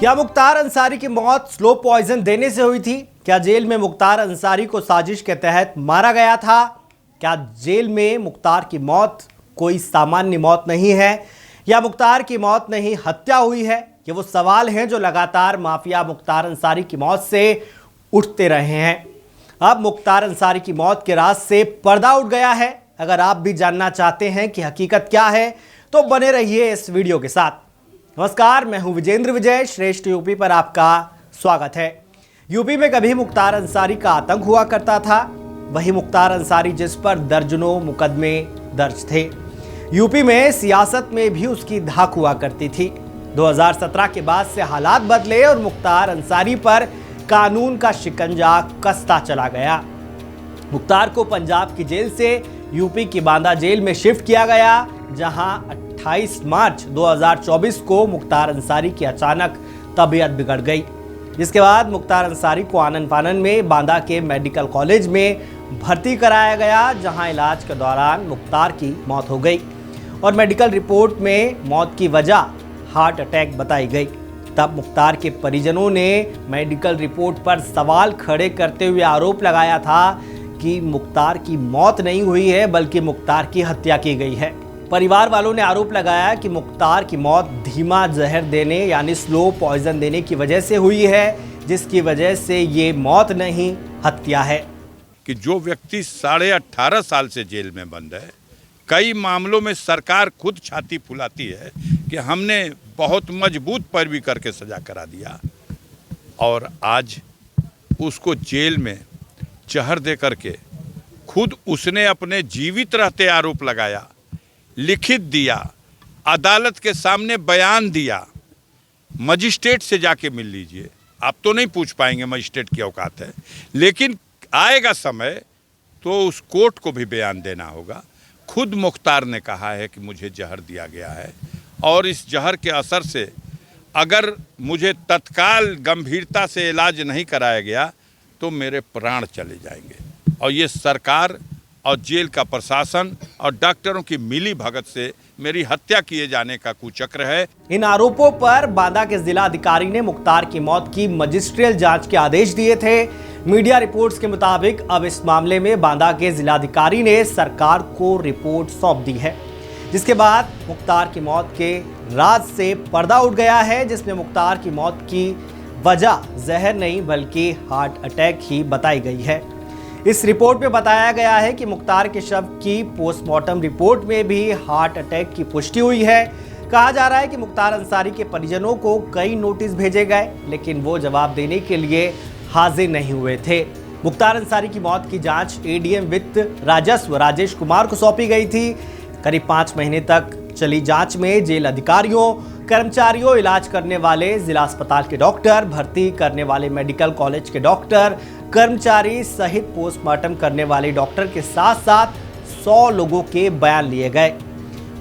क्या मुख्तार अंसारी की मौत स्लो पॉइजन देने से हुई थी? क्या जेल में मुख्तार अंसारी को साजिश के तहत मारा गया था? क्या जेल में मुख्तार की मौत कोई सामान्य मौत नहीं है, या मुख्तार की मौत नहीं हत्या हुई है? ये वो सवाल हैं जो लगातार माफिया मुख्तार अंसारी की मौत से उठते रहे हैं। अब मुख्तार अंसारी की मौत के राज से पर्दा उठ गया है। अगर आप भी जानना चाहते हैं कि हकीकत क्या है तो बने रहिए इस वीडियो के साथ। नमस्कार, मैं हूं विजेंद्र विजय। श्रेष्ठ यूपी पर आपका स्वागत है। यूपी में कभी मुख्तार अंसारी का आतंक हुआ करता था, वही मुख्तार अंसारी जिस पर दर्जनों मुकदमे दर्ज थे। यूपी में सियासत में भी उसकी धाक हुआ करती थी। 2017 के बाद से हालात बदले और मुख्तार अंसारी पर कानून का शिकंजा कसता चला गया। मुख्तार को पंजाब की जेल से यूपी की बांदा जेल में शिफ्ट किया गया, जहां 28 मार्च 2024 को मुख्तार अंसारी की अचानक तबीयत बिगड़ गई। जिसके बाद मुख्तार अंसारी को आनन फानन में बांदा के मेडिकल कॉलेज में भर्ती कराया गया, जहां इलाज के दौरान मुख्तार की मौत हो गई और मेडिकल रिपोर्ट में मौत की वजह हार्ट अटैक बताई गई। तब मुख्तार के परिजनों ने मेडिकल रिपोर्ट पर सवाल खड़े करते हुए आरोप लगाया था कि मुख्तार की मौत नहीं हुई है, बल्कि मुख्तार की हत्या की गई है। परिवार वालों ने आरोप लगाया कि मुख्तार की मौत धीमा जहर देने यानी स्लो पॉइजन देने की वजह से हुई है, जिसकी वजह से ये मौत नहीं हत्या है। कि जो व्यक्ति 18.5 साल से जेल में बंद है, कई मामलों में सरकार खुद छाती फुलाती है कि हमने बहुत मजबूत पैरवी करके सजा करा दिया, और आज उसको जेल में जहर दे करके खुद उसने अपने जीवित रहते आरोप लगाया, लिखित दिया, अदालत के सामने बयान दिया। मजिस्ट्रेट से जाके मिल लीजिए, आप तो नहीं पूछ पाएंगे, मजिस्ट्रेट की औकात है, लेकिन आएगा समय तो उस कोर्ट को भी बयान देना होगा। खुद मुख्तार ने कहा है कि मुझे जहर दिया गया है, और इस जहर के असर से अगर मुझे तत्काल गंभीरता से इलाज नहीं कराया गया तो मेरे प्राण चले जाएंगे। और ये सरकार और जेल का प्रशासन और डॉक्टरों की मिली भगत से मेरी हत्या किए जाने का कुचक्र है। इन आरोपों पर बांदा के जिला अधिकारी ने मुख्तार की मौत की मजिस्ट्रियल जांच के आदेश दिए थे। मीडिया रिपोर्ट्स के मुताबिक अब इस मामले में बांदा के जिलाधिकारी ने सरकार को रिपोर्ट सौंप दी है, जिसके बाद मुख्तार की मौत के राज से पर्दा उठ गया है, जिसमें मुख्तार की मौत की वजह जहर नहीं बल्कि हार्ट अटैक ही बताई गई है। इस रिपोर्ट में बताया गया है कि मुख्तार के शव की पोस्टमार्टम रिपोर्ट में भी हार्ट अटैक की पुष्टि हुई है। कहा जा रहा है कि मुख्तार अंसारी के परिजनों को कई नोटिस भेजे गए, लेकिन वो जवाब देने के लिए हाजिर नहीं हुए थे। मुख्तार अंसारी की मौत की जांच एडीएम वित्त राजस्व राजेश कुमार को सौंपी गई थी। करीब 5 महीने तक चली जांच में जेल अधिकारियों, कर्मचारियों, इलाज करने वाले जिला अस्पताल के डॉक्टर, भर्ती करने वाले मेडिकल कॉलेज के डॉक्टर, कर्मचारी सहित पोस्टमार्टम करने वाले डॉक्टर के साथ साथ 100 लोगों के बयान लिए गए।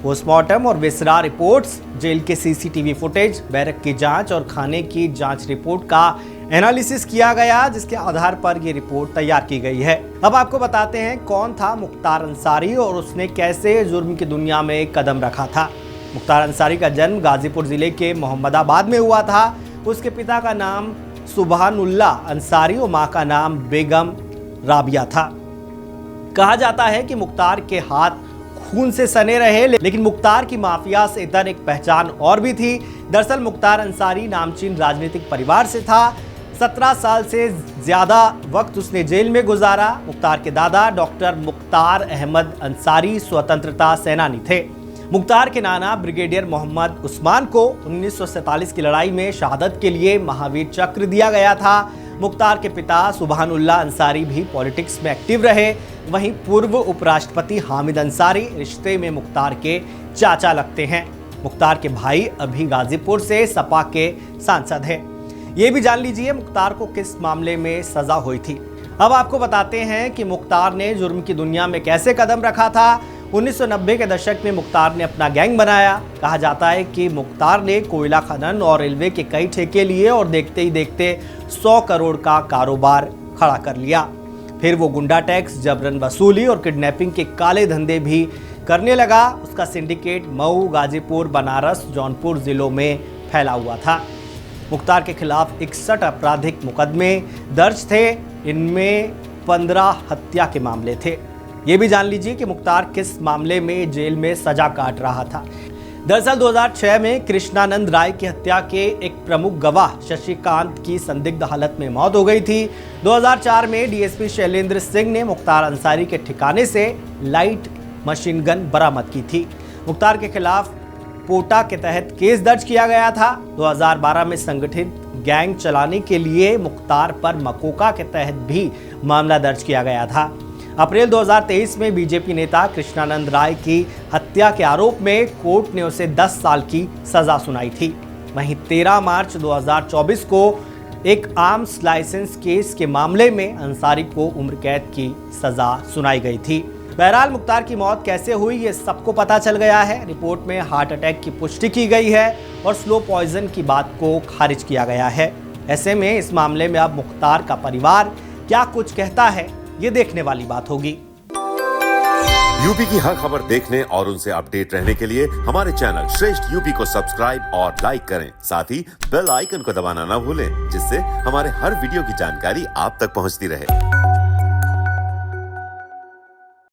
पोस्टमार्टम और विसरा रिपोर्ट्स, जेल के सीसीटीवी फुटेज, बैरक की जांच और खाने की जांच रिपोर्ट का एनालिसिस किया गया, जिसके आधार पर यह रिपोर्ट तैयार की गई है। अब आपको बताते हैं कौन था मुख्तार अंसारी और उसने कैसे जुर्म की दुनिया में कदम रखा था। मुख्तार अंसारी का जन्म गाजीपुर जिले के मोहम्मदाबाद में हुआ था। उसके पिता का नाम सुबहानुल्लाह अंसारी और मां का नाम बेगम राबिया था। कहा जाता है कि मुख्तार के हाथ खून से सने रहे, लेकिन मुख्तार की माफिया से इतर एक पहचान और भी थी। दरअसल मुख्तार अंसारी नामचीन राजनीतिक परिवार से था। 17 साल से ज्यादा वक्त उसने जेल में गुजारा। मुख्तार के दादा डॉक्टर मुख्तार अहमद अंसारी स्वतंत्रता सेनानी थे। मुख्तार के नाना ब्रिगेडियर मोहम्मद उस्मान को 1947 की लड़ाई में शहादत के लिए महावीर चक्र दिया गया था। मुख्तार के पिता सुबहानुल्लाह अंसारी भी पॉलिटिक्स में एक्टिव रहे। वहीं पूर्व उपराष्ट्रपति हामिद अंसारी रिश्ते में मुख्तार के चाचा लगते हैं। मुख्तार के भाई अभी गाजीपुर से सपा के सांसद हैं। ये भी जान लीजिए मुख्तार को किस मामले में सजा हुई थी। अब आपको बताते हैं कि मुख्तार ने जुर्म की दुनिया में कैसे कदम रखा था। 1990 के दशक में मुख्तार ने अपना गैंग बनाया। कहा जाता है कि मुख्तार ने कोयला खनन और रेलवे के कई ठेके लिए और देखते ही देखते 100 करोड़ का कारोबार खड़ा कर लिया। फिर वो गुंडा टैक्स, जबरन वसूली और किडनैपिंग के काले धंधे भी करने लगा। उसका सिंडिकेट मऊ, गाजीपुर, बनारस, जौनपुर जिलों में फैला हुआ था। मुख्तार के खिलाफ 61 आपराधिक मुकदमे दर्ज थे, इनमें 15 हत्या के मामले थे। ये भी जान लीजिए कि मुख्तार किस मामले में जेल में सजा काट रहा था। दरअसल 2006 में कृष्णानंद राय की हत्या के एक प्रमुख गवाह शशिकांत की संदिग्ध हालत में मौत हो गई थी। 2004 में डीएसपी शैलेंद्र सिंह ने मुख्तार अंसारी के ठिकाने से लाइट मशीन गन बरामद की थी। मुख्तार के खिलाफ पोटा के तहत केस दर्ज किया गया था। 2012 में संगठित गैंग चलाने के लिए मुख्तार पर मकोका के तहत भी मामला दर्ज किया गया था। अप्रैल 2023 में बीजेपी नेता कृष्णानंद राय की हत्या के आरोप में कोर्ट ने उसे 10 साल की सजा सुनाई थी। वहीं 13 मार्च 2024 को एक आर्म्स लाइसेंस केस के मामले में अंसारी को उम्र कैद की सजा सुनाई गई थी। बहरहाल मुख्तार की मौत कैसे हुई ये सबको पता चल गया है। रिपोर्ट में हार्ट अटैक की पुष्टि की गई है और स्लो पॉइजन की बात को खारिज किया गया है। ऐसे में इस मामले में अब मुख्तार का परिवार क्या कुछ कहता है, ये देखने वाली बात होगी। यूपी की हर खबर देखने और उनसे अपडेट रहने के लिए हमारे चैनल श्रेष्ठ यूपी को सब्सक्राइब और लाइक करें। साथ ही बेल आइकन को दबाना ना भूलें, जिससे हमारे हर वीडियो की जानकारी आप तक पहुंचती रहे।